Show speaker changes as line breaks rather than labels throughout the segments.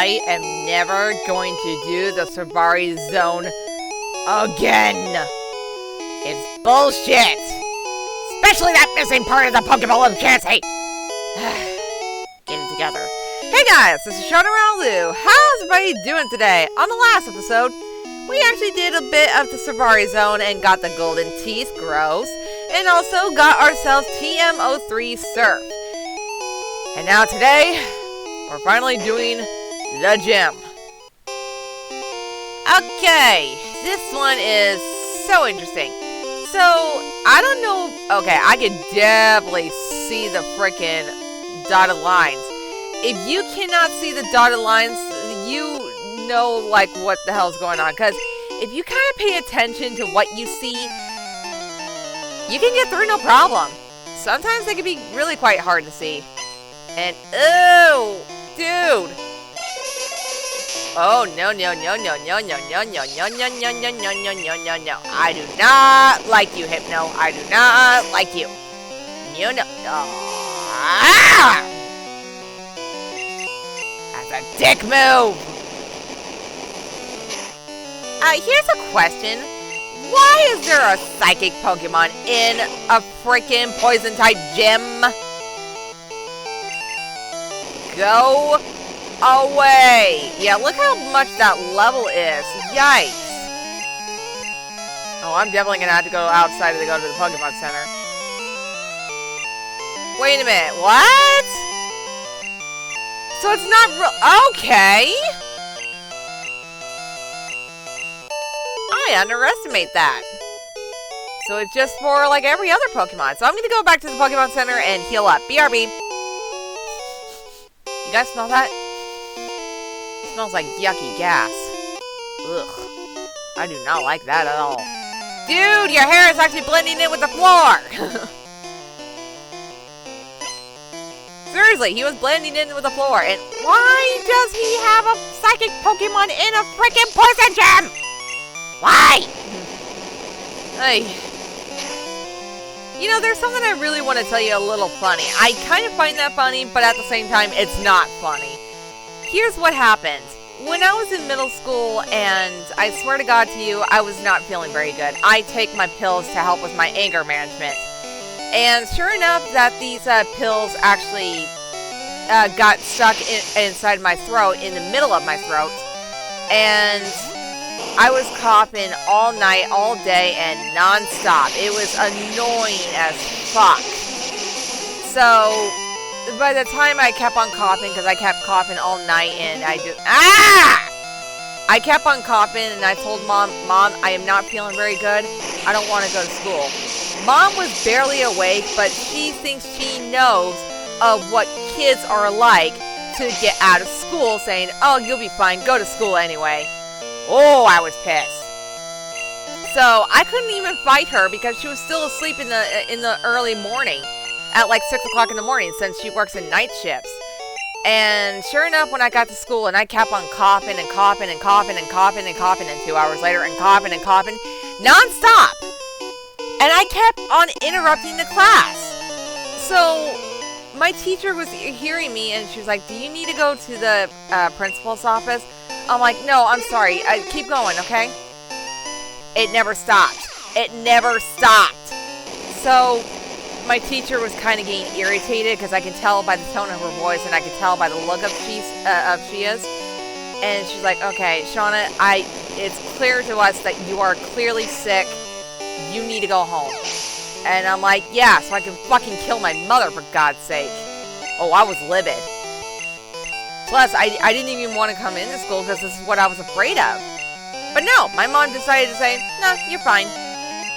I am never going to do the Sabari Zone again. It's bullshit. Especially that missing part of the Pokeball of Chansey. Get it together. Hey guys, this is Shauna Raulu. How's everybody doing today? On the last episode, we actually did a bit of the Sabari Zone and got the Golden Teeth, gross, and also got ourselves TM03 Surf. And now today, we're finally doing the gym. Okay, this one is so interesting. So, I don't know, okay, I can definitely see the freaking dotted lines. If you cannot see the dotted lines, you know, like, what the hell's going on. Because if you kind of pay attention to what you see, you can get through no problem. Sometimes they can be really quite hard to see. And, oh, dude. Oh, no. No. I do not like you, Hypno. I do not like you. No. Ah! That's a dick move. Here's a question. Why is there a psychic Pokemon in a freaking poison-type gym? Go away. Yeah, look how much that level is. Yikes. Oh, I'm definitely going to have to go outside to go to the Pokemon Center. Wait a minute. What? So it's not real. Okay. I underestimate that. So it's just for like every other Pokemon. So I'm going to go back to the Pokemon Center and heal up. BRB. You guys smell that? It smells like yucky gas. Ugh. I do not like that at all. Dude, your hair is actually blending in with the floor. Seriously, he was blending in with the floor. And why does he have a psychic Pokemon in a freaking poison gym? Why? Hey. You know, there's something I really want to tell you a little funny. I kind of find that funny, but at the same time, it's not funny. Here's what happened. When I was in middle school, and I swear to God to you, I was not feeling very good. I take my pills to help with my anger management. And sure enough, that these pills actually got stuck inside my throat, in the middle of my throat. And I was coughing all night, all day, and non-stop. It was annoying as fuck. So, by the time I kept on coughing, because I kept coughing all night, and I kept on coughing, and I told Mom, I am not feeling very good. I don't want to go to school. Mom was barely awake, but she thinks she knows of what kids are like to get out of school, saying, oh, you'll be fine, go to school anyway. Oh, I was pissed. So I couldn't even fight her because she was still asleep in the early morning, at like 6 o'clock in the morning, since she works in night shifts. And sure enough, when I got to school and I kept on coughing and coughing and coughing and coughing and coughing, and 2 hours later and coughing non-stop. And I kept on interrupting the class. So my teacher was hearing me, and she was like, do you need to go to the principal's office? I'm like, no, I'm sorry. Keep going, okay? It never stopped. It never stopped. So my teacher was kind of getting irritated because I could tell by the tone of her voice, and I could tell by the look of she is. And she's like, okay, Shauna, it's clear to us that you are clearly sick. You need to go home. And I'm like, yeah, so I can fucking kill my mother, for God's sake. Oh, I was livid. Plus, I didn't even want to come into school because this is what I was afraid of. But no, my mom decided to say, no, you're fine.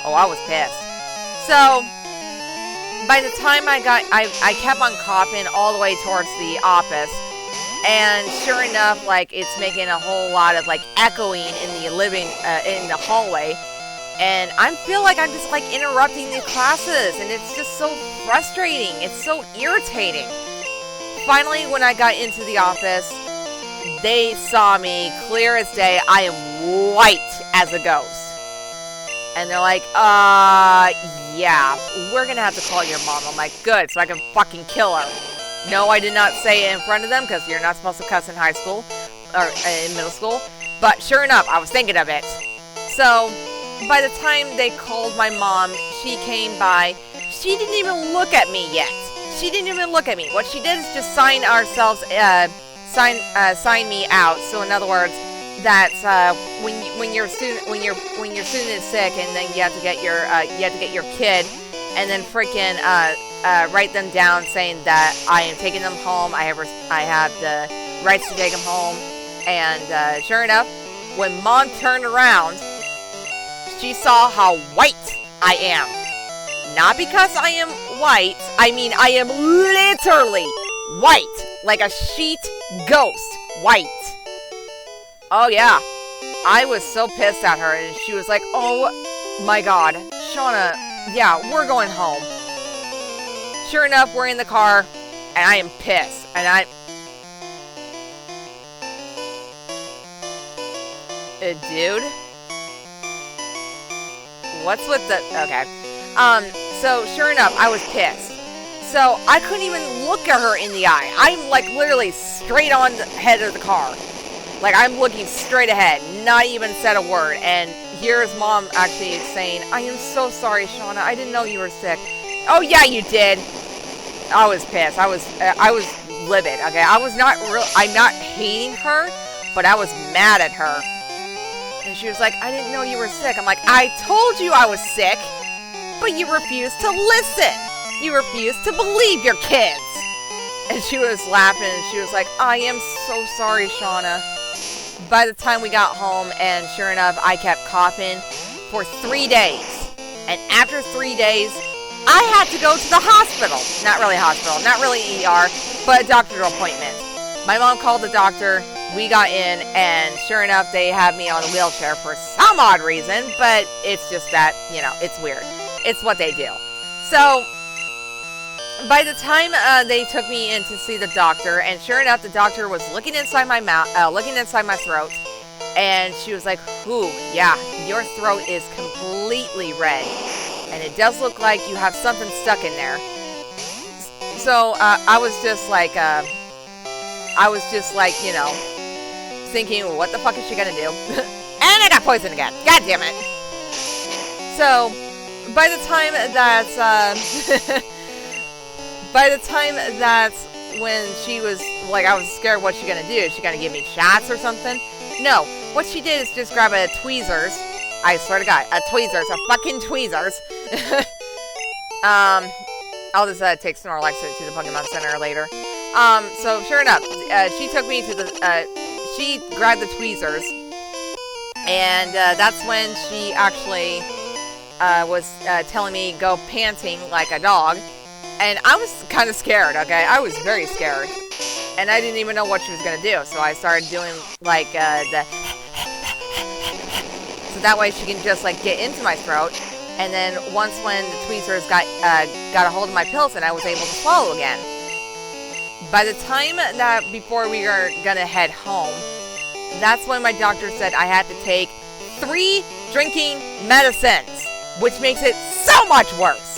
Oh, I was pissed. So, by the time I kept on coughing all the way towards the office. And sure enough, like, it's making a whole lot of, like, echoing in the in the hallway. And I feel like I'm just, like, interrupting the classes. And it's just so frustrating. It's so irritating. Finally, when I got into the office, they saw me clear as day. I am white as a ghost. And they're like, yeah, we're gonna have to call your mom. I'm like, good, so I can fucking kill her. No, I did not say it in front of them, because you're not supposed to cuss in high school. or in middle school. But sure enough, I was thinking of it. So by the time they called my mom, she came by. She didn't even look at me yet. She didn't even look at me. What she did is just sign me out. So in other words, that when your student is sick, and then you have to get your kid, and then freaking write them down saying that I am taking them home. I have the rights to take them home. And sure enough, when Mom turned around, she saw how white I am. Not because I am white, I mean I am literally white, like a sheet ghost, white. Oh yeah, I was so pissed at her, and she was like, oh my god, Shauna, yeah, we're going home. Sure enough, we're in the car, and I am pissed, and dude? What's with the... Okay. So sure enough, I was pissed. So I couldn't even look at her in the eye. I'm like literally straight on the head of the car. Like I'm looking straight ahead, not even said a word. And here's Mom actually saying, I am so sorry, Shauna. I didn't know you were sick. Oh yeah, you did. I was pissed. I was livid. Okay, I'm not hating her, but I was mad at her. And she was like, I didn't know you were sick. I'm like, I told you I was sick, but you refused to listen. You refused to believe your kids. And she was laughing, and she was like, I am so sorry, Shauna. By the time we got home, and sure enough, I kept coughing for 3 days. And after 3 days, I had to go to the hospital. Not really hospital, not really ER, but a doctor's appointment. My mom called the doctor. We got in, and sure enough, they have me on a wheelchair for some odd reason, but it's just that, you know, it's weird. It's what they do. So, by the time they took me in to see the doctor, and sure enough, the doctor was looking inside my mouth, looking inside my throat, and she was like, ooh, yeah, your throat is completely red, and it does look like you have something stuck in there. So, I was just like, you know, thinking, well, what the fuck is she gonna do? And I got poisoned again. God damn it. So, by the time that's when she was, like, I was scared what she gonna do. Is she gonna give me shots or something? No. What she did is just grab a tweezers. I swear to God, a fucking tweezers. I'll just take Snorlax to the Pokemon Center later. So sure enough, she took me to the, she grabbed the tweezers, and that's when she actually was telling me go panting like a dog, and I was kind of scared, okay? I was very scared, and I didn't even know what she was going to do, so I started doing, like, so that way she can just, like, get into my throat, and then once when the tweezers got a hold of my pills, and I was able to swallow again. By the time that before we were gonna head home, that's when my doctor said I had to take 3 drinking medicines, which makes it so much worse.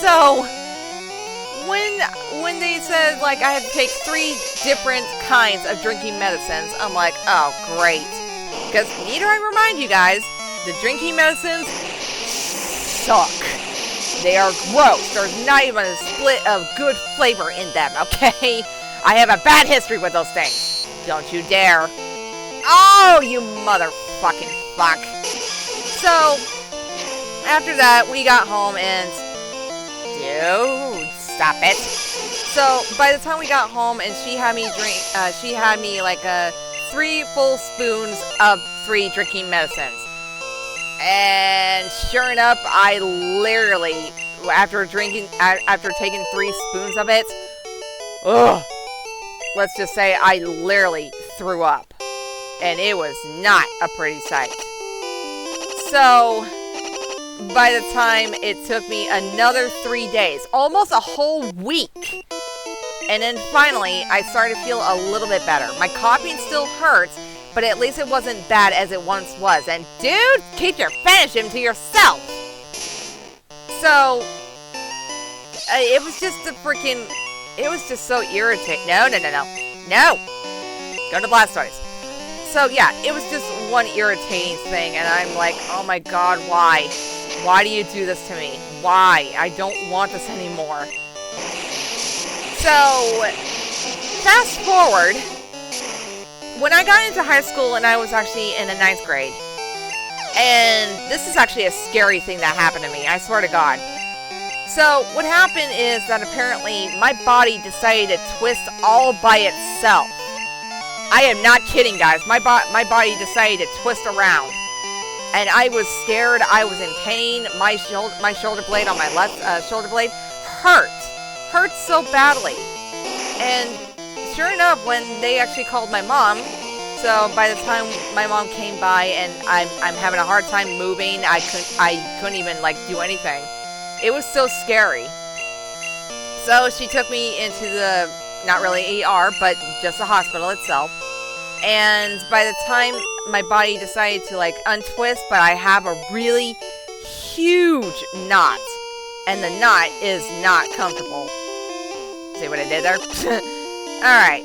So when they said like I had to take 3 different kinds of drinking medicines, I'm like, oh great. Because need I remind you guys, the drinking medicines suck. They are gross. There's not even a split of good flavor in them, okay? I have a bad history with those things. Don't you dare. Oh, you motherfucking fuck. So, after that, we got home and... Dude, stop it. So, by the time we got home and she had me like 3 full spoons of 3 drinking medicines. And sure enough, I literally, after taking 3 spoons of it, let's just say I literally threw up. And it was not a pretty sight. So, by the time it took me another 3 days, almost a whole week. And then finally, I started to feel a little bit better. My coughing still hurts, but at least it wasn't bad as it once was. And dude, keep your fandom to yourself. So, it was just it was just so irritating. No. Go to Blastoise. So yeah, it was just one irritating thing, and I'm like, oh my god, why? Why do you do this to me? Why? I don't want this anymore. So, fast forward, when I got into high school and I was actually in the 9th grade, and this is actually a scary thing that happened to me, I swear to God. So, what happened is that apparently my body decided to twist all by itself. I am not kidding, guys. My body decided to twist around. And I was scared. I was in pain. My shoulder blade on my left shoulder blade hurt. Hurt so badly. And sure enough, when they actually called my mom, so by the time my mom came by and I'm having a hard time moving, I couldn't even like do anything. It was so scary. So she took me into the, not really ER, but just the hospital itself. And by the time my body decided to like untwist, but I have a really huge knot. And the knot is not comfortable. See what I did there? Alright.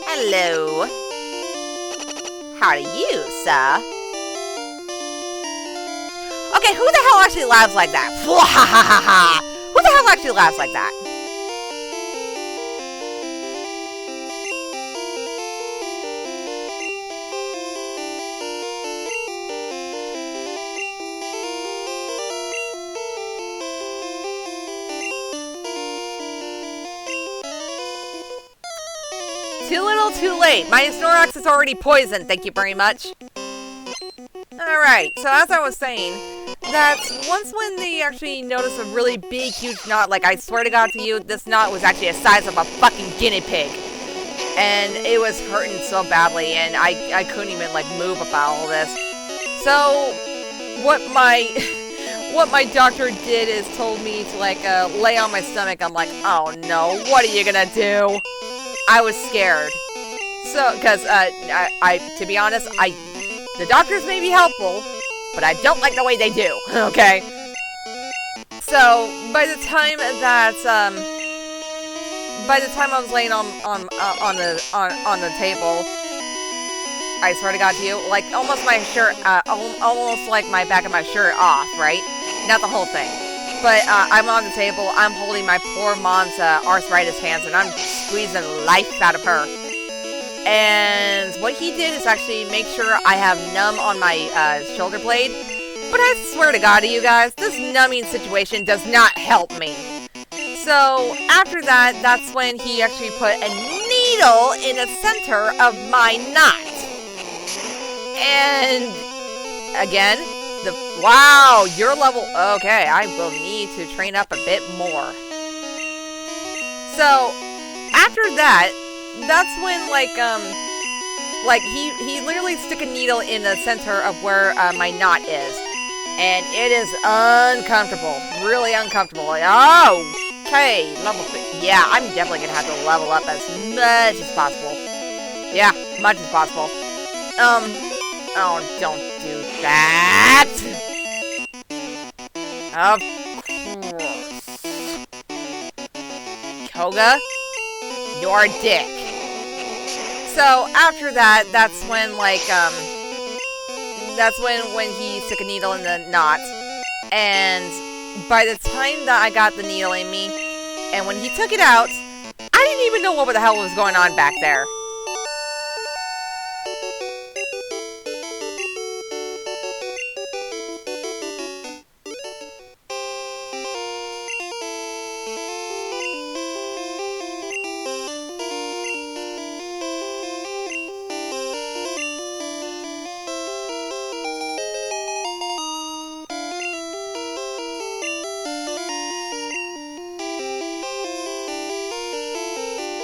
Hello. How do you, sir? Okay, who the hell actually laughs like that? Who the hell actually laughs like that? Too little, too late. My Snorlax is already poisoned. Thank you very much. Alright, so as I was saying, that once when they actually noticed a really big, huge knot, like I swear to God to you, this knot was actually the size of a fucking guinea pig. And it was hurting so badly, and I couldn't even like move about all this. So, what my doctor did is told me to like lay on my stomach. I'm like, oh no, what are you gonna do? I was scared. So, because to be honest, the doctors may be helpful, but I don't like the way they do. Okay. So by the time that I was laying on the table, I swear to God to you, like almost my shirt, almost like my back of my shirt off, right? Not the whole thing. But I'm on the table, I'm holding my poor mom's arthritis hands, and I'm squeezing life out of her. And what he did is actually make sure I have numb on my shoulder blade. But I swear to God to you guys, this numbing situation does not help me. So after that, that's when he actually put a needle in the center of my knot. And again, wow, your level, okay, I will need to train up a bit more. So, after that, that's when, like he literally stuck a needle in the center of where my knot is. And it is uncomfortable, really uncomfortable. Like, oh, okay, yeah, I'm definitely gonna have to level up as much as possible. Yeah, much as possible. Oh, don't do that! Of course. Koga, you're a dick. So, after that, that's when, like, that's when he stuck a needle in the knot. And by the time that I got the needle in me, and when he took it out, I didn't even know what the hell was going on back there.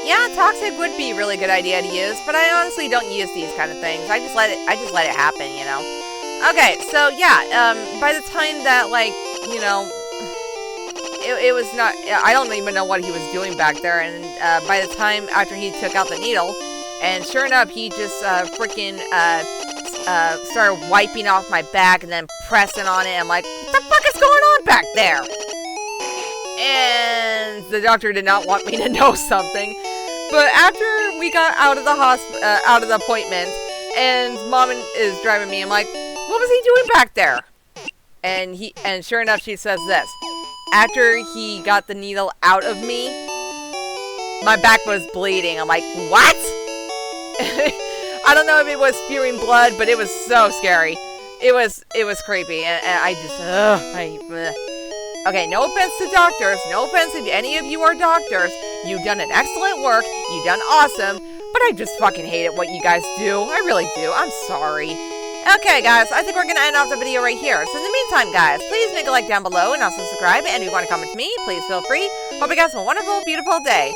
Yeah, Toxic would be a really good idea to use, but I honestly don't use these kind of things. I just let it happen, you know. Okay, so yeah, by the time that, like, you know, it was not, I don't even know what he was doing back there, and by the time after he took out the needle, and sure enough, he just freaking started wiping off my back and then pressing on it. I'm like, what the fuck is going on back there? And the doctor did not want me to know something. But after we got out of the out of the appointment, and Mom is driving me, I'm like, what was he doing back there? And sure enough, she says this. After he got the needle out of me, my back was bleeding. I'm like, what? I don't know if it was spewing blood, but it was so scary. It was creepy, and I just, Okay, no offense to doctors, no offense if any of you are doctors. You've done an excellent work, you've done awesome, but I just fucking hate it what you guys do. I really do. I'm sorry. Okay, guys, I think we're going to end off the video right here. So in the meantime, guys, please make a like down below and also subscribe. And if you want to comment to me, please feel free. Hope you guys have a wonderful, beautiful day.